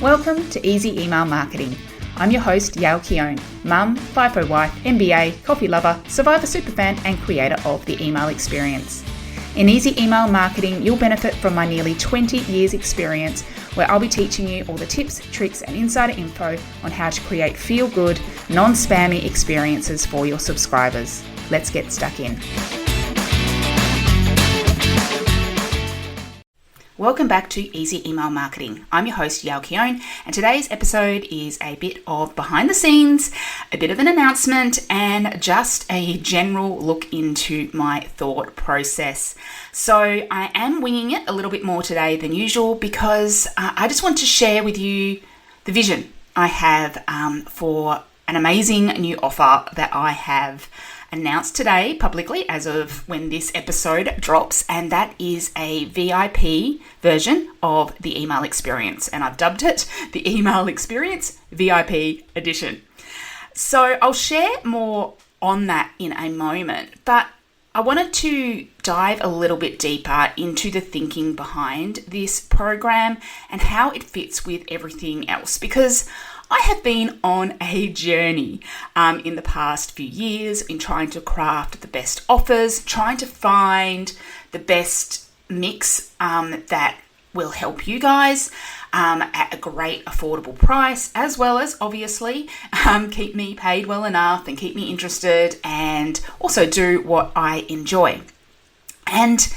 Welcome to Easy Email Marketing. I'm your host, Yael Keown, mum, FIFO wife, MBA, coffee lover, survivor superfan, and creator of the email experience. In Easy Email Marketing, you'll benefit from my nearly 20 years experience, where I'll be teaching you all the tips, tricks, and insider info on how to create feel-good, non-spammy experiences for your subscribers. Let's get stuck in. Welcome back to Easy Email Marketing. I'm your host, Yael Keown, and today's episode is a bit of behind the scenes, a bit of an announcement, and just a general look into my thought process. So I am winging it a little bit more today than usual because I just want to share with you the vision I have for an amazing new offer that I have announced today publicly as of when this episode drops, and that is a VIP version of the email experience, and I've dubbed it the Email Experience VIP Edition. So I'll share more on that in a moment, but I wanted to dive a little bit deeper into the thinking behind this program and how it fits with everything else, because I have been on a journey in the past few years in trying to craft the best offers, trying to find the best mix that will help you guys at a great affordable price, as well as obviously keep me paid well enough and keep me interested and also do what I enjoy. And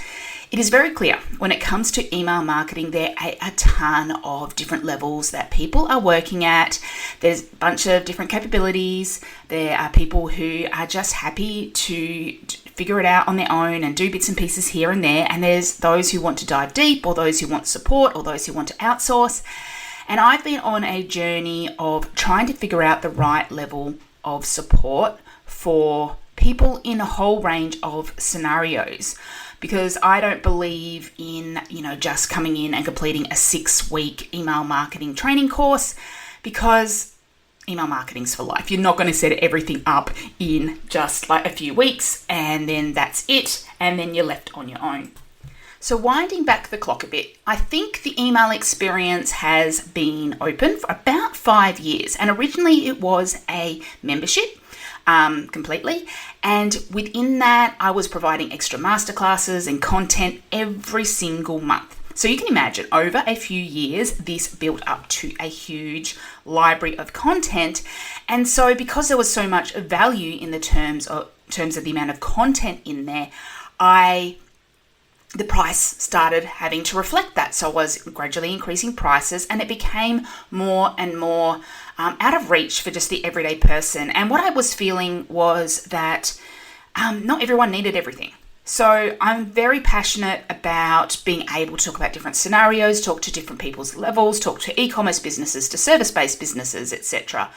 it is very clear when it comes to email marketing, there are a ton of different levels that people are working at. There's a bunch of different capabilities. There are people who are just happy to figure it out on their own and do bits and pieces here and there. And there's those who want to dive deep, or those who want support, or those who want to outsource. And I've been on a journey of trying to figure out the right level of support for people in a whole range of scenarios. Because I don't believe in, just coming in and completing a 6-week email marketing training course, because email marketing's for life. You're not going to set everything up in just like a few weeks and then that's it, and then you're left on your own. So winding back the clock a bit, I think the email experience has been open for about 5 years, and originally it was a membership. Completely. And within that, I was providing extra masterclasses and content every single month. So you can imagine over a few years, this built up to a huge library of content. And so because there was so much value in the terms of the amount of content in there, the price started having to reflect that. So I was gradually increasing prices, and it became more and more out of reach for just the everyday person. And what I was feeling was that not everyone needed everything. So I'm very passionate about being able to talk about different scenarios, talk to different people's levels, talk to e-commerce businesses, to service-based businesses, etc.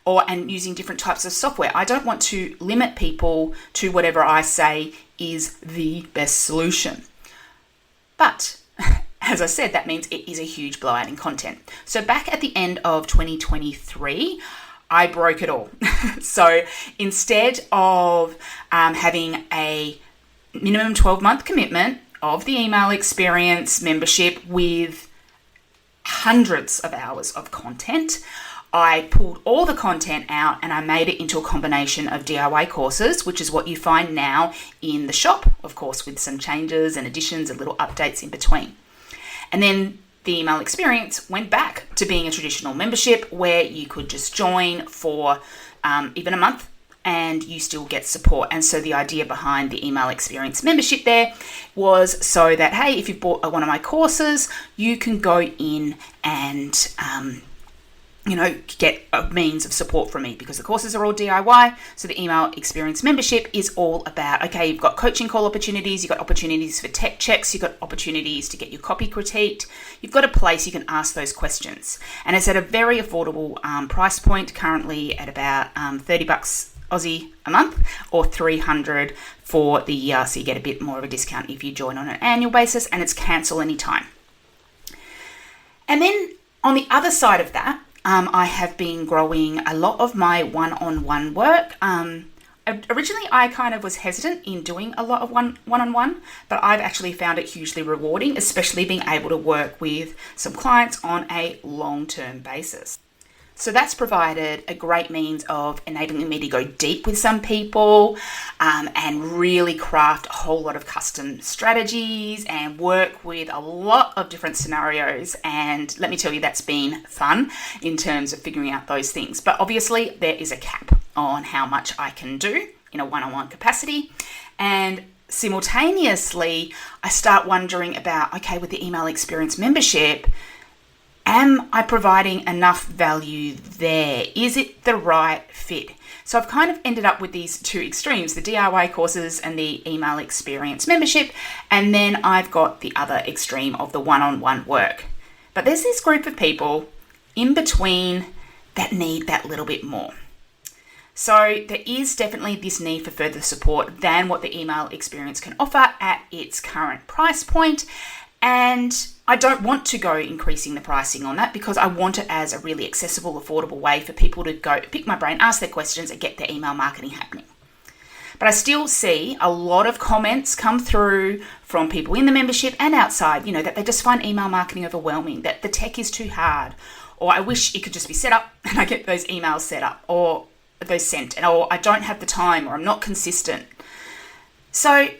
And using different types of software. I don't want to limit people to whatever I say is the best solution. But as I said, that means it is a huge blowout in content. So back at the end of 2023, I broke it all. So instead of having a minimum 12-month commitment of the email experience membership with hundreds of hours of content, I pulled all the content out and I made it into a combination of DIY courses, which is what you find now in the shop, of course, with some changes and additions and little updates in between. And then the email experience went back to being a traditional membership where you could just join for even a month and you still get support. And so the idea behind the email experience membership there was so that, hey, if you bought one of my courses, you can go in and get a means of support from me, because the courses are all DIY. So the email experience membership is all about, okay, you've got coaching call opportunities, you've got opportunities for tech checks, you've got opportunities to get your copy critiqued, you've got a place you can ask those questions. And it's at a very affordable price point, currently at about $30 Aussie a month, or $300 for the year. So you get a bit more of a discount if you join on an annual basis, and it's cancel anytime. And then on the other side of that, I have been growing a lot of my one-on-one work. originally I kind of was hesitant in doing a lot of one-on-one, but I've actually found it hugely rewarding, especially being able to work with some clients on a long-term basis. So that's provided a great means of enabling me to go deep with some people and really craft a whole lot of custom strategies and work with a lot of different scenarios. And let me tell you, that's been fun in terms of figuring out those things. But obviously there is a cap on how much I can do in a one-on-one capacity. And simultaneously, I start wondering about, okay, with the email experience membership, am I providing enough value there? Is it the right fit? So I've kind of ended up with these two extremes, the DIY courses and the email experience membership. And then I've got the other extreme of the one-on-one work. But there's this group of people in between that need that little bit more. So there is definitely this need for further support than what the email experience can offer at its current price point. And I don't want to go increasing the pricing on that because I want it as a really accessible, affordable way for people to go pick my brain, ask their questions and get their email marketing happening. But I still see a lot of comments come through from people in the membership and outside, that they just find email marketing overwhelming, that the tech is too hard, or I wish it could just be set up and I get those emails set up or those sent, or I don't have the time, or I'm not consistent. So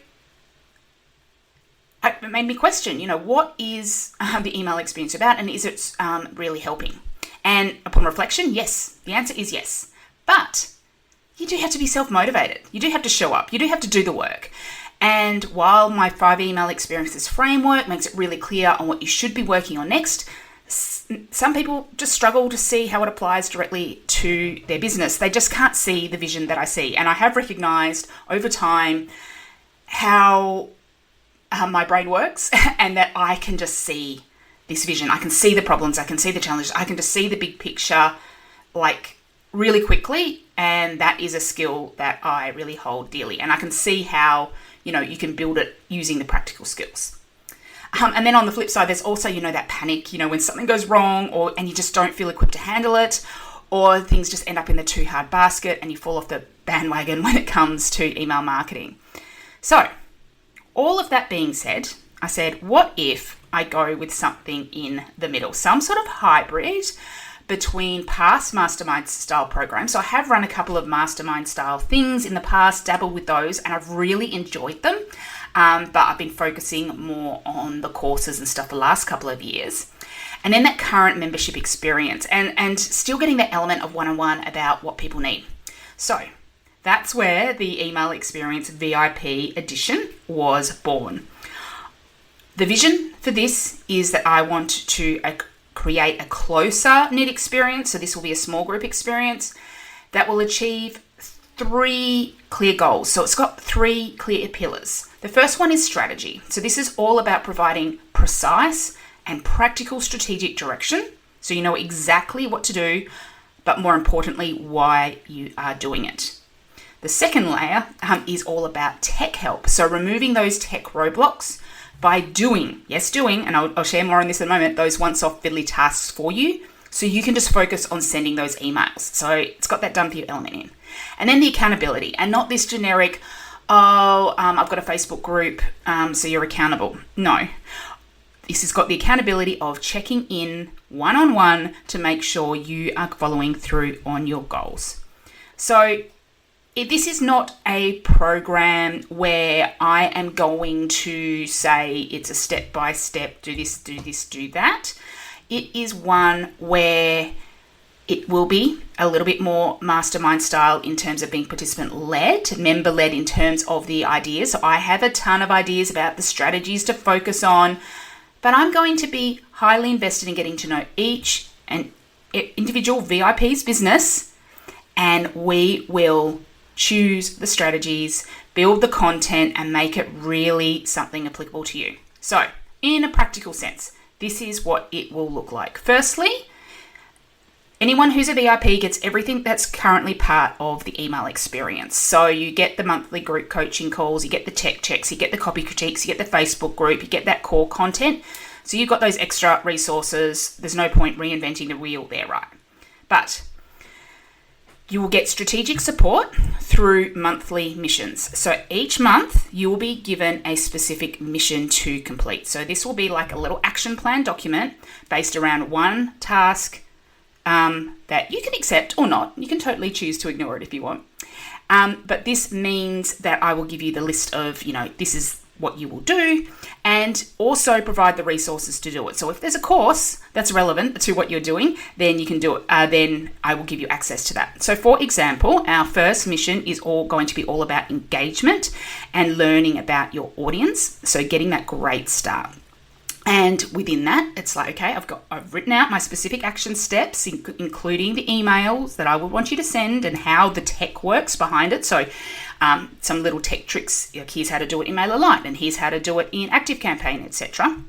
it made me question, what is the email experience about, and is it really helping? And upon reflection, yes, the answer is yes. But you do have to be self-motivated. You do have to show up. You do have to do the work. And while my 5 email experiences framework makes it really clear on what you should be working on next, some people just struggle to see how it applies directly to their business. They just can't see the vision that I see. And I have recognized over time how my brain works and that I can just see this vision. I can see the problems. I can see the challenges. I can just see the big picture like really quickly. And that is a skill that I really hold dearly. And I can see how, you can build it using the practical skills. And then on the flip side, there's also, that panic, when something goes wrong and you just don't feel equipped to handle it, or things just end up in the too hard basket and you fall off the bandwagon when it comes to email marketing. So all of that being said, I said, what if I go with something in the middle, some sort of hybrid between past mastermind style programs. So I have run a couple of mastermind style things in the past, dabbled with those, and I've really enjoyed them. But I've been focusing more on the courses and stuff the last couple of years. And then that current membership experience and still getting the element of one-on-one about what people need. So that's where the email experience VIP edition was born. The vision for this is that I want to create a closer knit experience. So this will be a small group experience that will achieve 3 clear goals. So it's got 3 clear pillars. The first one is strategy. So this is all about providing precise and practical strategic direction. So you know exactly what to do, but more importantly, why you are doing it. The second layer is all about tech help. So removing those tech roadblocks by doing, and I'll share more on this in a moment, those once-off fiddly tasks for you. So you can just focus on sending those emails. So it's got that done for you element in. And then the accountability, and not this generic, I've got a Facebook group, so you're accountable. No, this has got the accountability of checking in one-on-one to make sure you are following through on your goals. So this is not a program where I am going to say it's a step-by-step, do this, do that. It is one where it will be a little bit more mastermind style in terms of being participant-led, member-led in terms of the ideas. So I have a ton of ideas about the strategies to focus on, but I'm going to be highly invested in getting to know each and individual VIP's business, and we will choose the strategies, build the content, and make it really something applicable to you. So in a practical sense, this is what it will look like. Firstly, anyone who's a VIP gets everything that's currently part of the email experience. So you get the monthly group coaching calls, you get the tech checks, you get the copy critiques, you get the Facebook group, you get that core content. So you've got those extra resources. There's no point reinventing the wheel there, right? But You will get strategic support through monthly missions. So each month you will be given a specific mission to complete. So this will be like a little action plan document based around one task that you can accept or not. You can totally choose to ignore it if you want. But this means that I will give you the list of, this is what you will do, and also provide the resources to do it. So if there's a course that's relevant to what you're doing, then you can do it. Then I will give you access to that. So for example, our first mission is going to be all about engagement and learning about your audience. So getting that great start. And within that, it's like, okay, I've written out my specific action steps, including the emails that I would want you to send and how the tech works behind it. So some little tech tricks, like here's how to do it in MailerLite and here's how to do it in ActiveCampaign, etc.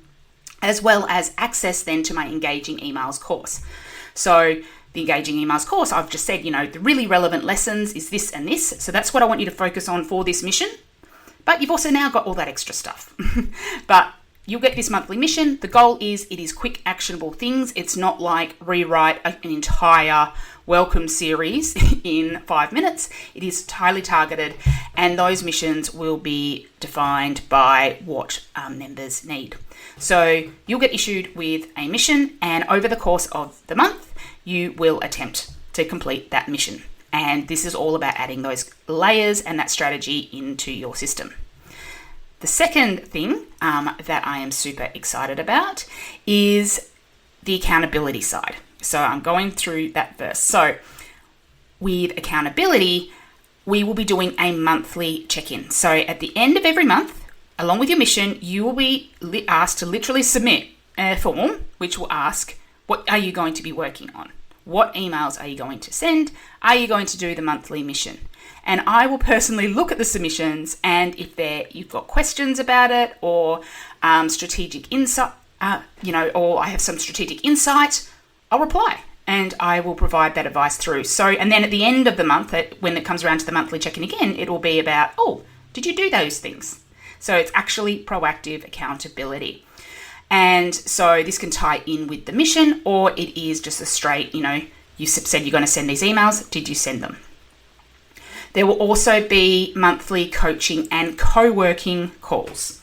As well as access then to my Engaging Emails course. So the Engaging Emails course, I've just said, the really relevant lessons is this and this. So that's what I want you to focus on for this mission. But you've also now got all that extra stuff. But you'll get this monthly mission. The goal is it is quick, actionable things. It's not like rewrite an entire welcome series in 5 minutes. It is highly targeted, and those missions will be defined by what members need. So you'll get issued with a mission, and over the course of the month, you will attempt to complete that mission. And this is all about adding those layers and that strategy into your system. The second thing that I am super excited about is the accountability side. So I'm going through that first. So with accountability, we will be doing a monthly check-in. So at the end of every month, along with your mission, you will be asked to literally submit a form which will ask, what are you going to be working on? What emails are you going to send? Are you going to do the monthly mission? And I will personally look at the submissions, and if you've got questions about it or strategic insight, or I have some strategic insight, I'll reply and I will provide that advice through. So, and then at the end of the month, when it comes around to the monthly check-in again, it will be about, did you do those things? So it's actually proactive accountability. And so this can tie in with the mission, or it is just a straight, you said you're going to send these emails. Did you send them? There will also be monthly coaching and co-working calls.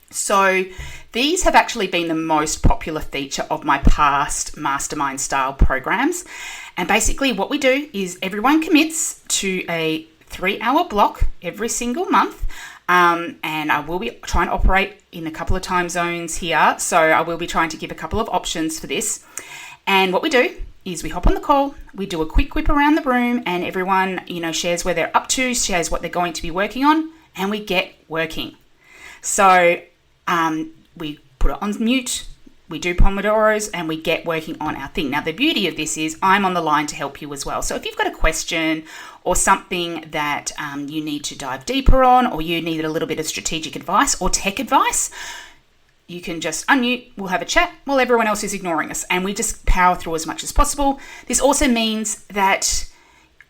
So these have actually been the most popular feature of my past mastermind style programs. And basically what we do is everyone commits to a 3-hour block every single month. And I will be trying to operate in a couple of time zones here. So I will be trying to give a couple of options for this. And what we do is we hop on the call, we do a quick whip around the room, and everyone, shares where they're up to, shares what they're going to be working on, and we get working. So we put it on mute, we do Pomodoros, and we get working on our thing. Now, the beauty of this is I'm on the line to help you as well. So if you've got a question or something that you need to dive deeper on, or you need a little bit of strategic advice or tech advice, you can just unmute, we'll have a chat while everyone else is ignoring us, and we just power through as much as possible. This also means that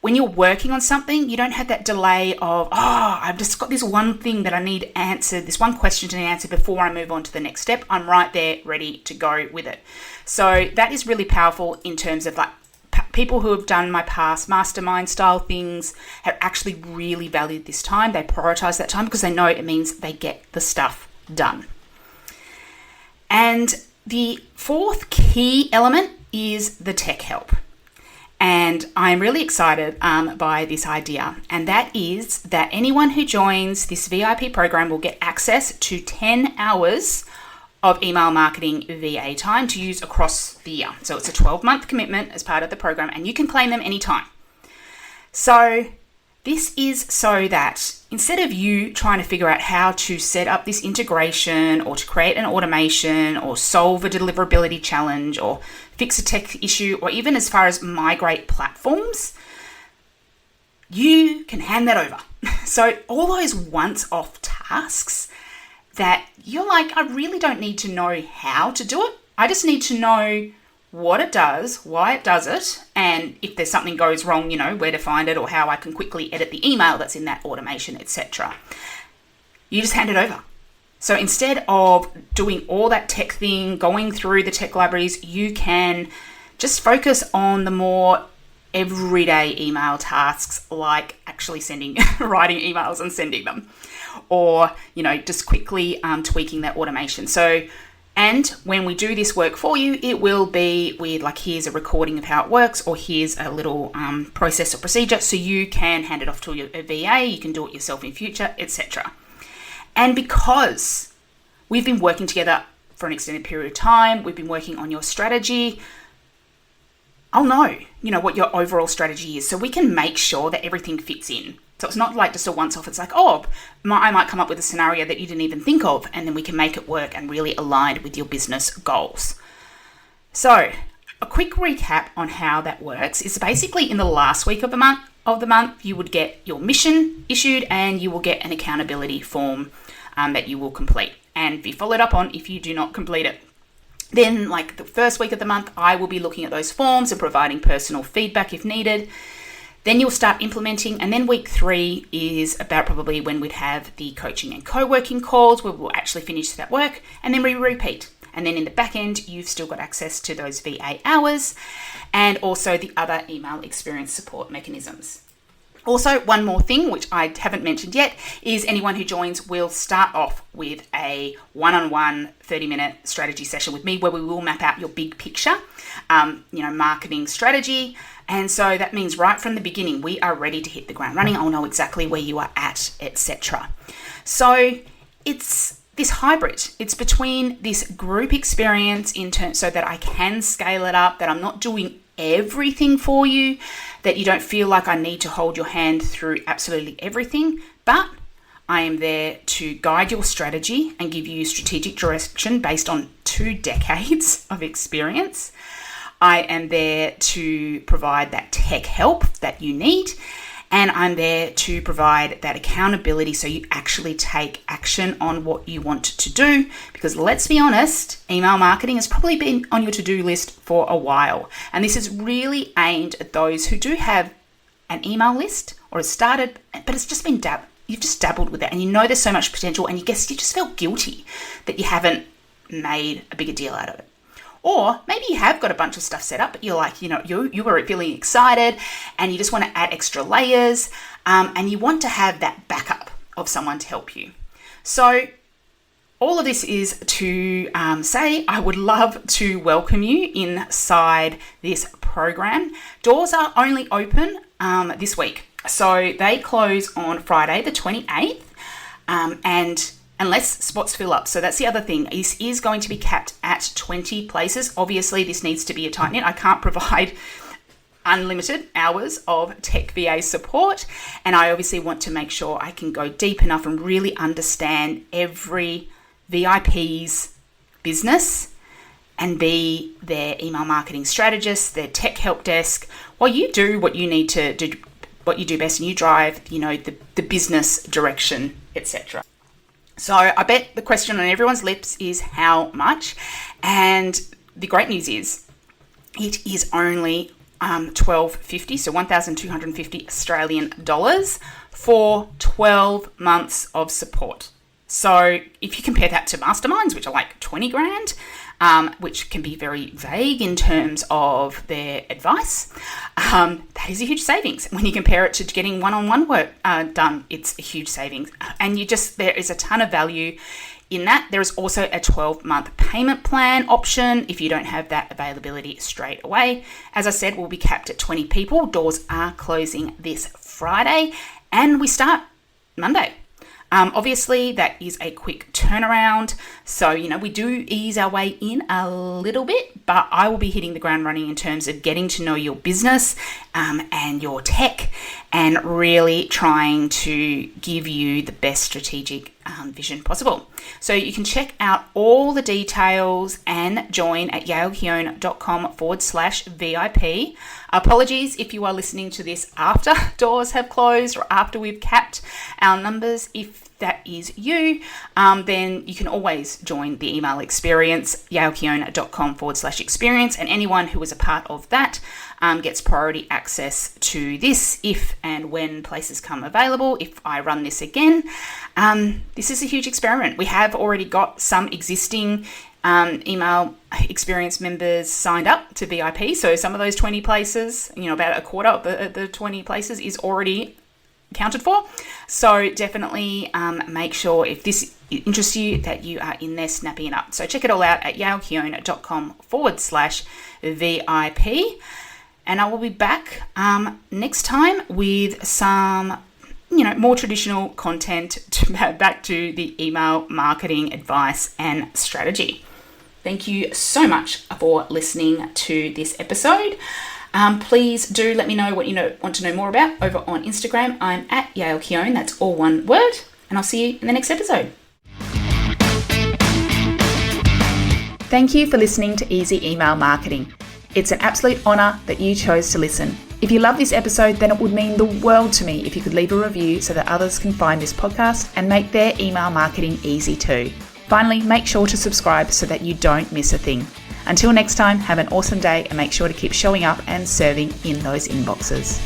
when you're working on something, you don't have that delay of, I've just got this one thing that I need answered, this one question to be answered before I move on to the next step. I'm right there, ready to go with it. So that is really powerful in terms of people who have done my past mastermind style things have actually really valued this time. They prioritize that time because they know it means they get the stuff done. And the fourth key element is the tech help. And I'm really excited by this idea. And that is that anyone who joins this VIP program will get access to 10 hours of email marketing VA time to use across the year. So it's a 12-month commitment as part of the program, and you can claim them anytime. So this is so that instead of you trying to figure out how to set up this integration or to create an automation or solve a deliverability challenge or fix a tech issue or even as far as migrate platforms, you can hand that over. So all those once-off tasks that you're like, I really don't need to know how to do it. I just need to know what it does, why it does it, and if there's something goes wrong, where to find it or how I can quickly edit the email that's in that automation, etc. You just hand it over. So instead of doing all that tech thing, going through the tech libraries, you can just focus on the more everyday email tasks like actually writing emails and sending them, or, just quickly tweaking that automation. And when we do this work for you, it will be with here's a recording of how it works, or here's a little process or procedure, so you can hand it off to a VA, you can do it yourself in future, etc. And because we've been working together for an extended period of time, we've been working on your strategy, I'll know, what your overall strategy is, so we can make sure that everything fits in. So it's not like just a once-off. It's like, I might come up with a scenario that you didn't even think of, and then we can make it work and really align with your business goals. So a quick recap on how that works is basically in the last week of the month, you would get your mission issued, and you will get an accountability form that you will complete and be followed up on if you do not complete it. Then, the first week of the month, I will be looking at those forms and providing personal feedback if needed. Then you'll start implementing, and then week 3 is about probably when we'd have the coaching and co-working calls where we'll actually finish that work, and then we repeat. And then in the back end, you've still got access to those VA hours and also the other email experience support mechanisms. Also, one more thing, which I haven't mentioned yet, is anyone who joins will start off with a one-on-one 30-minute strategy session with me where we will map out your big picture, marketing strategy. And so that means right from the beginning, we are ready to hit the ground running. I'll know exactly where you are at, etc. So it's this hybrid. It's between this group experience so that I can scale it up, that I'm not doing everything for you, that you don't feel like I need to hold your hand through absolutely everything, but I am there to guide your strategy and give you strategic direction based on 2 decades of experience. I am there to provide that tech help that you need, and I'm there to provide that accountability so you actually take action on what you want to do, because let's be honest, email marketing has probably been on your to-do list for a while, and this is really aimed at those who do have an email list or has started, but it's just been you've just dabbled with it, and there's so much potential, and you just feel guilty that you haven't made a bigger deal out of it. Or maybe you have got a bunch of stuff set up, but you're like, you were feeling excited and you just want to add extra layers, and you want to have that backup of someone to help you. So all of this is to say I would love to welcome you inside this program. Doors are only open this week. So they close on Friday the 28th, and unless spots fill up. So that's the other thing. This is going to be capped at 20 places. Obviously, this needs to be a tight knit. I can't provide unlimited hours of tech VA support. And I obviously want to make sure I can go deep enough and really understand every VIP's business and be their email marketing strategist, their tech help desk, while you do what you need to do, what you do best, and you drive, the business direction, etc. So I bet the question on everyone's lips is how much, and the great news is it is only $1,250, so 1,250 Australian dollars for 12 months of support. So if you compare that to masterminds, which are like 20 grand, which can be very vague in terms of their advice, that is a huge savings. When you compare it to getting one-on-one work done, it's a huge savings. And there is a ton of value in that. There is also a 12-month payment plan option if you don't have that availability straight away. As I said, we'll be capped at 20 people. Doors are closing this Friday, and we start Monday. Obviously, that is a quick turnaround. So, we do ease our way in a little bit, but I will be hitting the ground running in terms of getting to know your business and your tech, and really trying to give you the best strategic vision possible. So you can check out all the details and join at yaelkeone.com/VIP. Apologies if you are listening to this after doors have closed or after we've capped our numbers. If that is you, then you can always join the email experience, yaelkeone.com/experience, and anyone who is a part of that gets priority access to this if and when places come available. If I run this again, this is a huge experiment. We have already got some existing email experience members signed up to VIP. So some of those 20 places, about a quarter of the 20 places is already accounted for. So definitely make sure, if this interests you, that you are in there snapping it up. So check it all out at yaelkeown.com/VIP. And I will be back next time with some, more traditional content back to the email marketing advice and strategy. Thank you so much for listening to this episode. Please do let me know what you want to know more about over on Instagram. I'm at yaelkeown, that's all one word, and I'll see you in the next episode. Thank you for listening to Easy Email Marketing. It's an absolute honour that you chose to listen. If you love this episode, then it would mean the world to me if you could leave a review so that others can find this podcast and make their email marketing easy too. Finally, make sure to subscribe so that you don't miss a thing. Until next time, have an awesome day and make sure to keep showing up and serving in those inboxes.